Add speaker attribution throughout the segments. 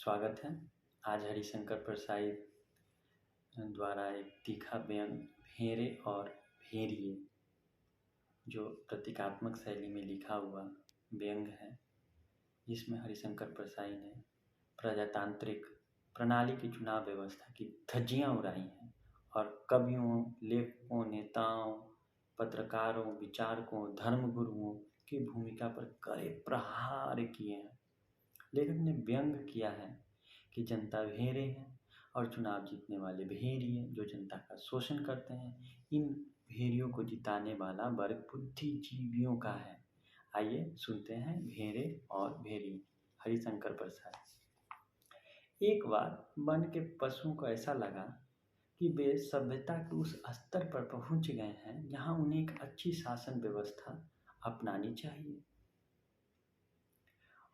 Speaker 1: स्वागत है। आज हरिशंकर परसाई द्वारा एक तीखा व्यंग भेरे और भेड़िए जो प्रतीकात्मक शैली में लिखा हुआ व्यंग है, जिसमें हरिशंकर परसाई ने प्रजातांत्रिक प्रणाली की चुनाव व्यवस्था की धज्जियां उड़ाई हैं और कवियों, लेखकों, नेताओं, पत्रकारों, विचारकों, धर्मगुरुओं की भूमिका पर कड़े प्रहार किए हैं। लेखक ने व्यंग किया है कि जनता भेड़े हैं और चुनाव जीतने वाले भेड़िए जो जनता का शोषण करते हैं। इन भेड़ियों को जिताने वाला वर्ग बुद्धिजीवियों का है। आइए सुनते हैं भेड़े और भेड़िए। हरिशंकर परसाई। एक बार वन के पशुओं को ऐसा लगा कि वे सभ्यता के उस स्तर पर पहुंच गए हैं जहां उन्हें एक अच्छी शासन व्यवस्था अपनानी चाहिए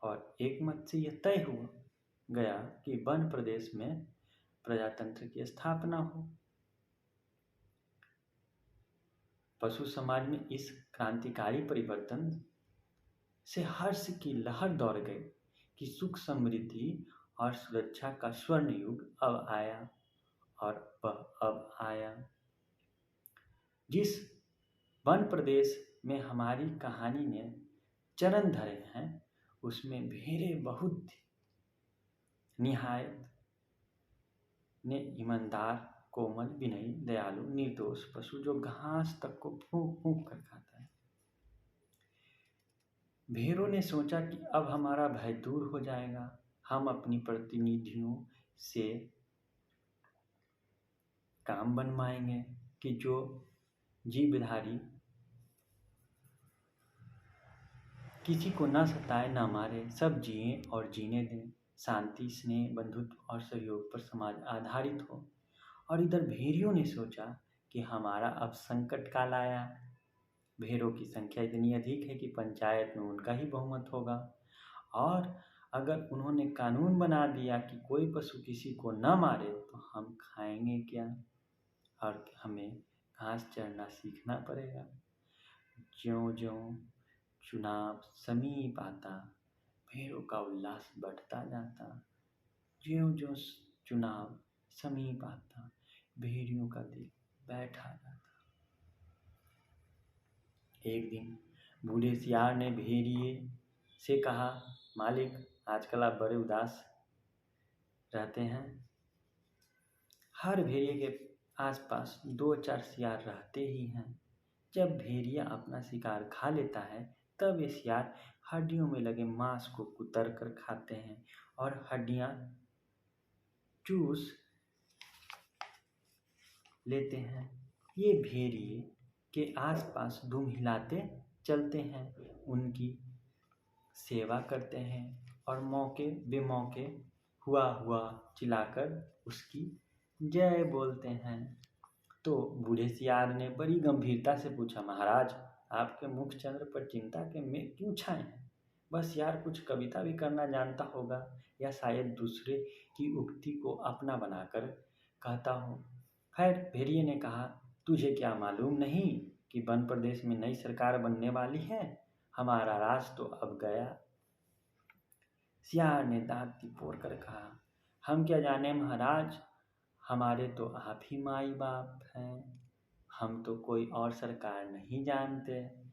Speaker 1: और एक मत से यह तय हुआ गया कि वन प्रदेश में प्रजातंत्र की स्थापना हो। पशु समाज में इस क्रांतिकारी परिवर्तन से हर्ष की लहर दौड़ गई कि सुख, समृद्धि और सुरक्षा का स्वर्ण युग अब आया और वह अब आया। जिस वन प्रदेश में हमारी कहानी ने चरण धरे हैं उसमें भेड़े बहुत निहायत ने ईमानदार, कोमल, विनयी, दयालु, निर्दोष पशु जो घास तक को फूंक फूंक कर खाता है। भेड़ों ने सोचा कि अब हमारा भय दूर हो जाएगा। हम अपनी प्रतिनिधियों से काम बनवाएंगे कि जो जीवधारी किसी को न सताए, न मारे, सब जिए और जीने दें। शांति, स्नेह, बंधुत्व और सहयोग पर समाज आधारित हो। और इधर भेड़ियों ने सोचा कि हमारा अब संकट काल आया। भेड़ों की संख्या इतनी अधिक है कि पंचायत में उनका ही बहुमत होगा और अगर उन्होंने कानून बना दिया कि कोई पशु किसी को न मारे तो हम खाएंगे क्या और हमें घास चरना सीखना पड़ेगा। ज्यों-ज्यों चुनाव समीप आता, भेड़ों का उल्लास बढ़ता जाता। ज्यों-ज्यों चुनाव समीप आता, भेड़ियों का दिल बैठा जाता। एक दिन बूढ़े सियार ने भेड़िए से कहा, मालिक, आजकल आप बड़े उदास रहते हैं। हर भेड़िए के आसपास 2-4 सियार रहते ही हैं। जब भेड़िया अपना शिकार खा लेता है तब ये सियार हड्डियों में लगे मांस को कुतर कर खाते हैं और हड्डियां चूस लेते हैं। ये भेड़िए के आसपास दुम हिलाते चलते हैं, उनकी सेवा करते हैं और मौके बेमौके हुआ हुआ चिल्लाकर उसकी जय बोलते हैं। तो बूढ़े सियार ने बड़ी गंभीरता से पूछा, महाराज, आपके मुख चंद्र पर चिंता के मेघ क्यों छाए हैं? बस यार, कुछ कविता भी करना जानता होगा या शायद दूसरे की उक्ति को अपना बनाकर कहता हो। खैर, भेड़िए ने कहा, तुझे क्या मालूम नहीं कि वन प्रदेश में नई सरकार बनने वाली है? हमारा राज तो अब गया। सियार ने दांत तिपोड़ कर कहा, हम क्या जाने महाराज, हमारे तो आप ही माई बाप हैं। हम तो कोई और सरकार नहीं जानते।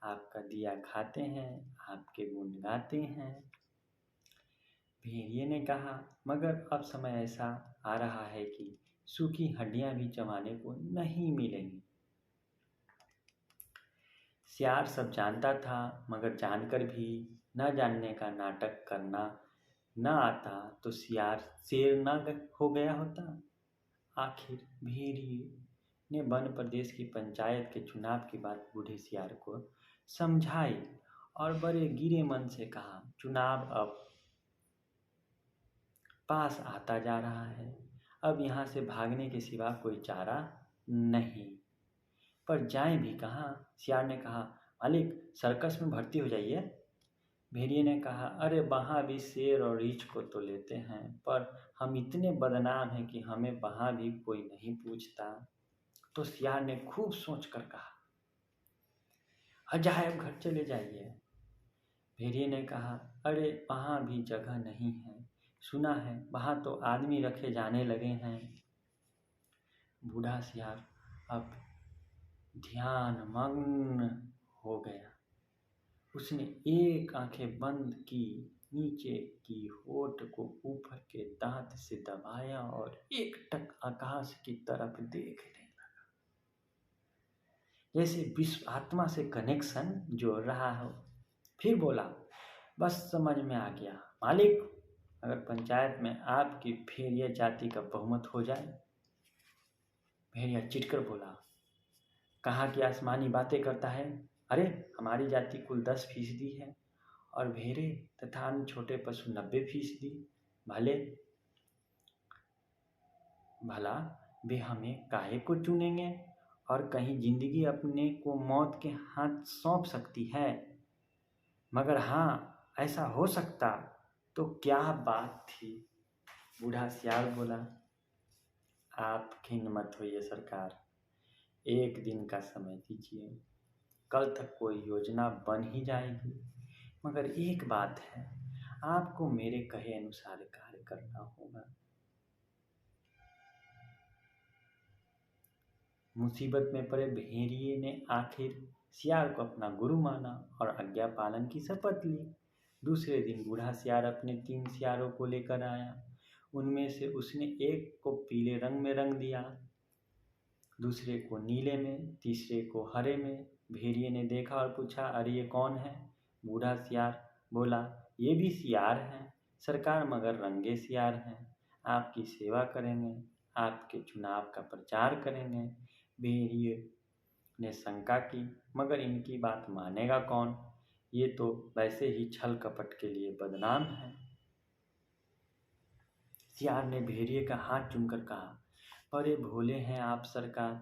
Speaker 1: आपका दिया खाते हैं, आपके गुण गाते हैं। भेड़िए ने कहा, मगर अब समय ऐसा आ रहा है कि सूखी हड्डियां भी चबाने को नहीं मिलेंगी। सियार सब जानता था, मगर जानकर भी न जानने का नाटक करना न आता तो सियार शेर न हो गया होता। आखिर भेड़िए ने वन प्रदेश की पंचायत के चुनाव की बात बूढ़े सियार को समझाई और बड़े गिरे मन से कहा, चुनाव अब पास आता जा रहा है। अब यहाँ से भागने के सिवा कोई चारा नहीं। पर जाएं भी कहाँ? सियार ने कहा, मालिक, सर्कस में भर्ती हो जाइए। भेड़िए ने कहा, अरे वहाँ भी शेर और रीछ को तो लेते हैं, पर हम इतने बदनाम हैं कि हमें वहाँ भी कोई नहीं पूछता। तो सियार ने खूब सोच कर कहा, अजायब घर चले जाइए। भेड़िए ने कहा, अरे वहाँ भी जगह नहीं है, सुना है वहाँ तो आदमी रखे जाने लगे हैं। बूढ़ा सियार अब ध्यान मग्न हो गया। उसने एक आंखें बंद की, नीचे की होठ को ऊपर के दांत से दबाया और एकटक आकाश की तरफ देखने लगा, जैसे विश्व आत्मा से कनेक्शन जोड़ रहा हो। फिर बोला, बस समझ में आ गया मालिक, अगर पंचायत में आपकी भेड़िया जाति का बहुमत हो जाए। भेड़िया चिढ़कर बोला, कहाँ की आसमानी बातें करता है? अरे हमारी जाति कुल 10% है और भेड़े तथा अन्य छोटे पशु 90%। भला वे हमें काहे को चुनेंगे? और कहीं जिंदगी अपने को मौत के हाथ सौंप सकती है। मगर हाँ, ऐसा हो सकता तो क्या बात थी। बूढ़ा सियार बोला, आप खिन्न मत होइए सरकार, एक दिन का समय दीजिए, कल तक कोई योजना बन ही जाएगी। मगर एक बात है, आपको मेरे कहे अनुसार कार्य करना होगा। मुसीबत में पड़े भेड़िए ने आखिर सियार को अपना गुरु माना और आज्ञा पालन की शपथ ली। दूसरे दिन बूढ़ा सियार अपने 3 सियारों को लेकर आया। उनमें से उसने एक को पीले रंग में रंग दिया, दूसरे को नीले में, तीसरे को हरे में। भेड़िए ने देखा और पूछा, अरे ये कौन है? बूढ़ा सियार बोला, ये भी सियार हैं सरकार, मगर रंगे सियार हैं। आपकी सेवा करेंगे, आपके चुनाव का प्रचार करेंगे। भेड़िए ने शंका की, मगर इनकी बात मानेगा कौन? ये तो वैसे ही छल कपट के लिए बदनाम है। सियार ने भेड़िए का हाथ चूमकर कहा, बड़े भोले हैं आप सरकार।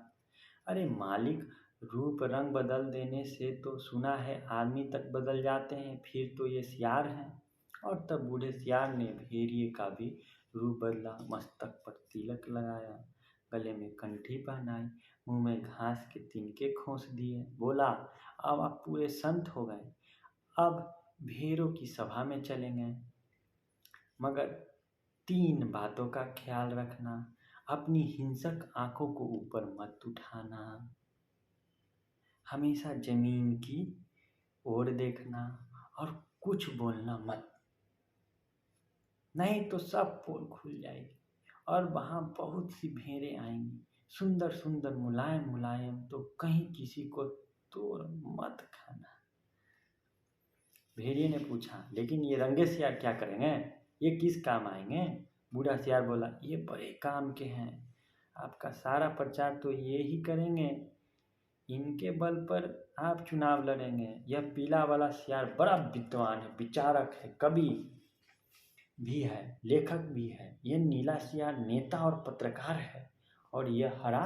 Speaker 1: अरे मालिक, रूप रंग बदल देने से तो सुना है आदमी तक बदल जाते हैं, फिर तो ये सियार हैं। और तब बूढ़े सियार ने भेड़िए का भी रूप बदला, मस्तक पर तिलक लगाया, गले में कंठी पहनाई, मुंह में घास के तिनके खोस दिए। बोला, अब आप पूरे संत हो गए, अब भेड़ों की सभा में चलेंगे। मगर 3 बातों का ख्याल रखना, अपनी हिंसक आंखों को ऊपर मत उठाना, हमेशा जमीन की ओर देखना और कुछ बोलना मत, नहीं तो सब पोल खुल जाएगी और वहाँ बहुत सी भेड़ें आएंगी, सुंदर सुंदर मुलायम मुलायम, तो कहीं किसी को तोड़ मत खाना। भेड़िए ने पूछा, लेकिन ये रंगे सियार क्या करेंगे? ये किस काम आएंगे? बूढ़ा सियार बोला, ये बड़े काम के हैं, आपका सारा प्रचार तो ये ही करेंगे, इनके बल पर आप चुनाव लड़ेंगे। यह पीला वाला सियार बड़ा विद्वान है, विचारक है, कवि भी है, लेखक भी है। यह नीला सियार नेता और पत्रकार है, और यह हरा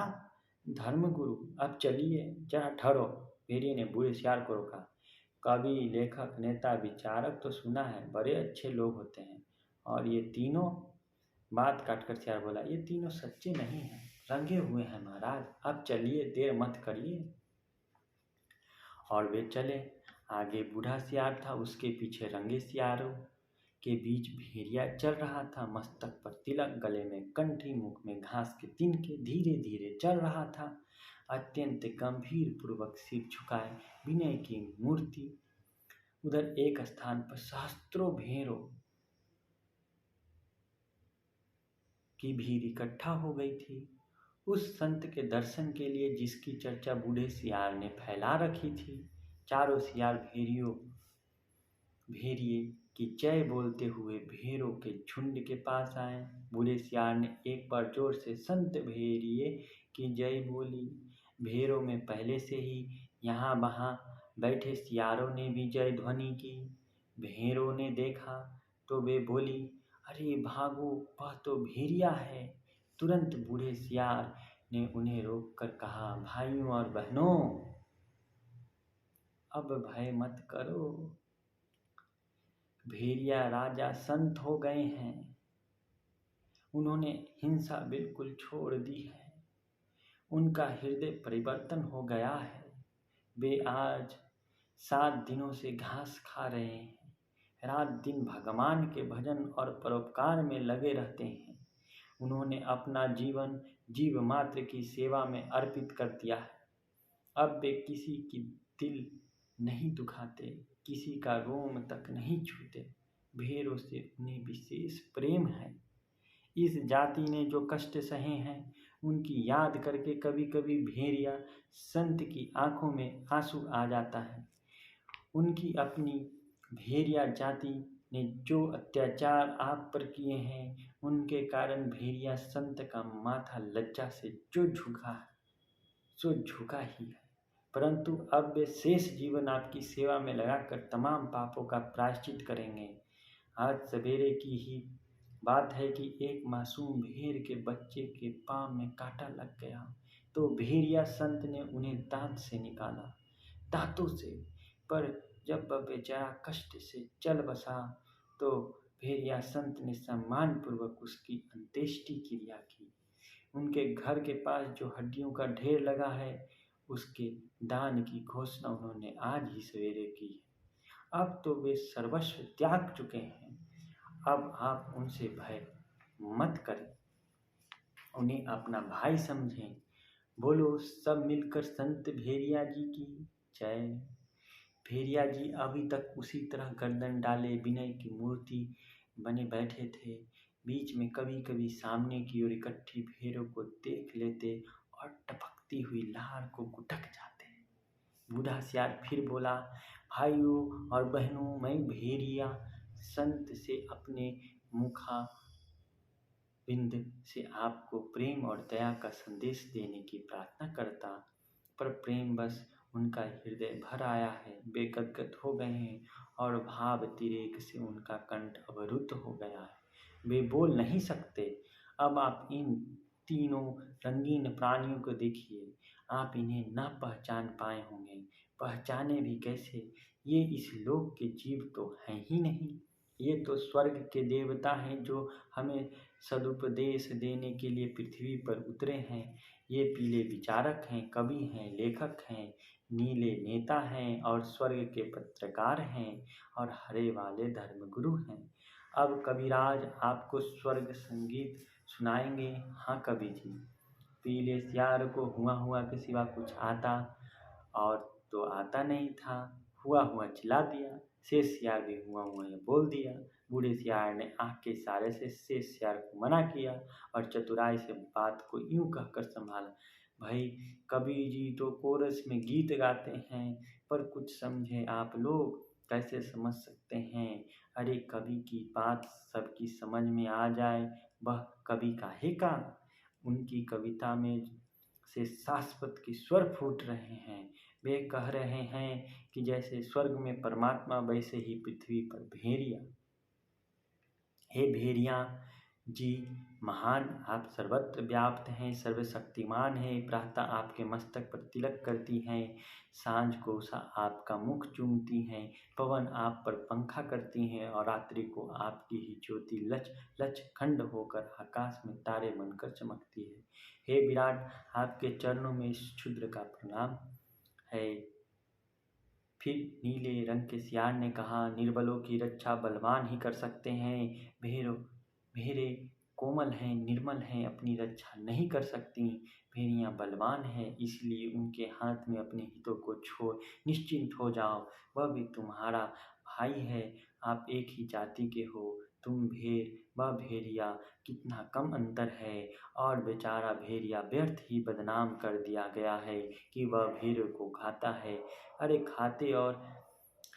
Speaker 1: धर्मगुरु। अब चलिए जरा ठहरो। भेड़िए ने बूढ़े सियार को रोका, कवि, लेखक, नेता, विचारक तो सुना है, बड़े अच्छे लोग होते हैं, और ये तीनों, बात काटकर सियार बोला, ये तीनों सच्चे नहीं हैं, रंगे हुए हैं महाराज। अब चलिए, देर मत करिए। और वे चले। आगे बूढ़ा सियार था, उसके पीछे रंगे सियारों के बीच भेड़िया चल रहा था, मस्तक पर तिलक, गले में कंठी, मुख में घास के तिनके, धीरे धीरे चल रहा था, अत्यंत गंभीर पूर्वक सिर झुकाए, विनय की मूर्ति। उधर एक स्थान पर सहस्त्रों भेड़ों की भीड़ इकट्ठा हो गई थी, उस संत के दर्शन के लिए जिसकी चर्चा बूढ़े सियार ने फैला रखी थी। चारों सियार भेड़िए की जय बोलते हुए भेड़ों के झुंड के पास आए। बूढ़े सियार ने एक बार जोर से संत भेड़िए की जय बोली। भेड़ों में पहले से ही यहाँ वहाँ बैठे सियारों ने भी जय ध्वनि की। भेड़ों ने देखा तो वे बोली, अरे भागो, वह तो भेड़िया है। तुरंत बूढ़े सियार ने उन्हें रोककर कहा, भाइयों और बहनों, अब भय मत करो, भेड़िया राजा संत हो गए हैं, उन्होंने हिंसा बिल्कुल छोड़ दी है, उनका हृदय परिवर्तन हो गया है। वे आज 7 दिनों से घास खा रहे हैं, रात दिन भगवान के भजन और परोपकार में लगे रहते हैं। उन्होंने अपना जीवन जीव मात्र की सेवा में अर्पित कर दिया है। अब वे किसी की दिल नहीं दुखाते, किसी का रोम तक नहीं छूते। भेड़ों से उन्हें विशेष प्रेम है। इस जाति ने जो कष्ट सहे हैं उनकी याद करके कभी कभी भेड़िया संत की आंखों में आंसू आ जाता है। उनकी अपनी भेड़िया जाति ने जो अत्याचार आप पर किए हैं उनके कारण भेड़िया संत का माथा लज्जा से जो झुका है सो झुका ही है। परंतु अब वे शेष जीवन आपकी सेवा में लगाकर तमाम पापों का प्रायश्चित करेंगे। आज सवेरे की ही बात है कि एक मासूम भेड़ के बच्चे के पाँव में कांटा लग गया तो भेड़िया संत ने उन्हें दांत से निकाला, दांतों से। पर जब वह बेचारा कष्ट से चल बसा तो भेड़िया संत ने सम्मानपूर्वक उसकी अंत्येष्टि क्रिया की। उनके घर के पास जो हड्डियों का ढेर लगा है उसके दान की घोषणा उन्होंने आज ही सवेरे की है। अब तो वे सर्वस्व त्याग चुके हैं। अब आप उनसे भय मत करें, उन्हें अपना भाई समझें। बोलो सब मिलकर संत भेड़िया जी की जय। भेड़िया जी अभी तक उसी तरह गर्दन डाले विनय की मूर्ति बने बैठे थे। बीच में कभी कभी सामने की ओर इकट्ठी भेड़ों को देख लेते और टपकती हुई लार को गुटक जाते। बूढ़ा सियार फिर बोला, भाइयों और बहनों, मैं भेड़िया संत से अपने मुखा बिंद से आपको प्रेम और दया का संदेश देने की प्रार्थना करता, पर प्रेम बस उनका हृदय भर आया है। वे गदगद हो गए हैं और भाव तिरेक से उनका कंठ अवरुद्ध हो गया है। वे बोल नहीं सकते। अब आप इन तीनों रंगीन प्राणियों को देखिए, आप इन्हें न पहचान पाए होंगे। पहचाने भी कैसे? ये इस लोक के जीव तो हैं ही नहीं। ये तो स्वर्ग के देवता हैं जो हमें सदुपदेश देने के लिए पृथ्वी पर उतरे हैं। ये पीले विचारक हैं, कवि हैं, लेखक हैं, नीले नेता हैं और स्वर्ग के पत्रकार हैं और हरे वाले धर्मगुरु हैं। अब कविराज आपको स्वर्ग संगीत सुनाएंगे। हाँ कवि जी। पीले सियार को हुआ हुआ के सिवा कुछ आता और तो आता नहीं था। हुआ हुआ चिल्ला दिया। शेष सियार भी हुआ हुआ ये बोल दिया। बूढ़े सियार ने आँख के इशारे से शेष सियार को मना किया और चतुराई से बात को यूं कहकर संभाला, भाई कबीर जी तो कोरस में गीत गाते हैं, पर कुछ समझे आप लोग कैसे समझ सकते हैं। अरे कवि की बात सबकी समझ में आ जाए वह कवि काहे का। उनकी कविता में से शाश्वत के स्वर फूट रहे हैं। वे कह रहे हैं कि जैसे स्वर्ग में परमात्मा वैसे ही पृथ्वी पर भेड़िया। हे भेड़िया जी महान, आप सर्वत्र व्याप्त हैं, सर्वशक्तिमान हैं। प्रातः आपके मस्तक पर तिलक करती हैं, सांझ को उषा आपका मुख चूमती हैं, पवन आप पर पंखा करती हैं और रात्रि को आपकी ही ज्योति लच लच खंड होकर आकाश में तारे बनकर चमकती है। हे विराट, आपके चरणों में इस क्षुद्र का प्रणाम है। फिर नीले रंग के सियार ने कहा, निर्बलों की रक्षा बलवान ही कर सकते हैं। भेड़े कोमल हैं, निर्मल हैं, अपनी रक्षा नहीं कर सकती। भेड़ियाँ बलवान हैं, इसलिए उनके हाथ में अपने हितों को छोड़ निश्चिंत हो जाओ। वह भी तुम्हारा भाई है, आप एक ही जाति के हो। तुम भेड़, वह भेड़िया, कितना कम अंतर है। और बेचारा भेड़िया व्यर्थ ही बदनाम कर दिया गया है कि वह भेड़ को खाता है। अरे खाते और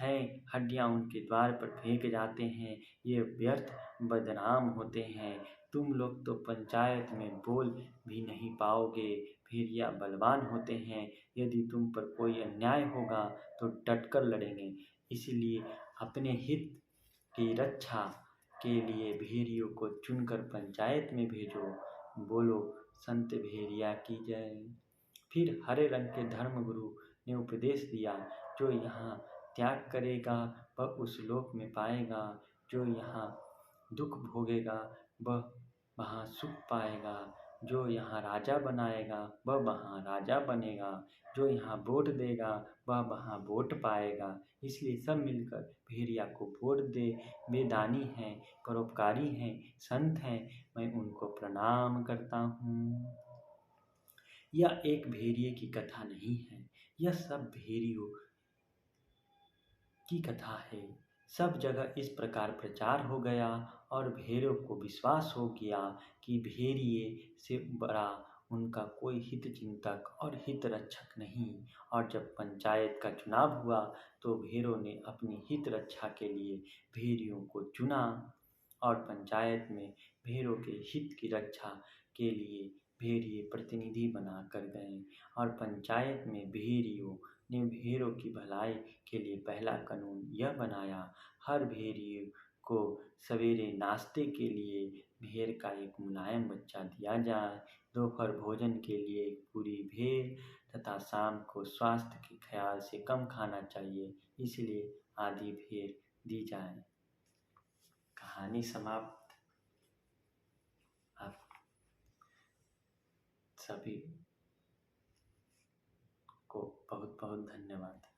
Speaker 1: हैं, हड्डियाँ उनके द्वार पर फेंक जाते हैं, ये व्यर्थ बदनाम होते हैं। तुम लोग तो पंचायत में बोल भी नहीं पाओगे। भेड़िया बलवान होते हैं, यदि तुम पर कोई अन्याय होगा तो डटकर लड़ेंगे। इसलिए अपने हित की रक्षा के लिए भेड़ियों को चुनकर पंचायत में भेजो। बोलो संत भेड़िया की जय। फिर हरे रंग के धर्मगुरु ने उपदेश दिया, जो यहाँ त्याग करेगा वह उस लोक में पाएगा, जो यहाँ दुख भोगेगा वह वहाँ सुख पाएगा। जो यहाँ राजा बनाएगा वह वहाँ राजा बनेगा, जो यहाँ वोट देगा वह वहाँ वोट पाएगा। इसलिए सब मिलकर भेड़िया को वोट दे। वे दानी हैं, परोपकारी हैं, संत हैं, मैं उनको प्रणाम करता हूँ। यह एक भेड़िए की कथा नहीं है, यह सब भेड़ियों की कथा है। सब जगह इस प्रकार प्रचार हो गया और भेड़ों को विश्वास हो गया कि भेड़िए से बड़ा उनका कोई हित चिंतक और हित रक्षक नहीं। और जब पंचायत का चुनाव हुआ तो भेड़ों ने अपनी हित रक्षा के लिए भेड़ियों को चुना और पंचायत में भेड़ों के हित की रक्षा के लिए भेड़िए प्रतिनिधि बना कर गए। और पंचायत में भेड़ियों ने भेड़ों की भलाई के लिए पहला कानून यह बनाया, हर भेड़िए को सवेरे नाश्ते के लिए भेड़ का एक मुलायम बच्चा दिया जाए, दोपहर भोजन के लिए एक पूरी भेड़ तथा शाम को स्वास्थ्य के ख्याल से कम खाना चाहिए, इसलिए आधी भेड़ दी जाए। कहानी समाप्त। आप सभी को बहुत बहुत धन्यवाद।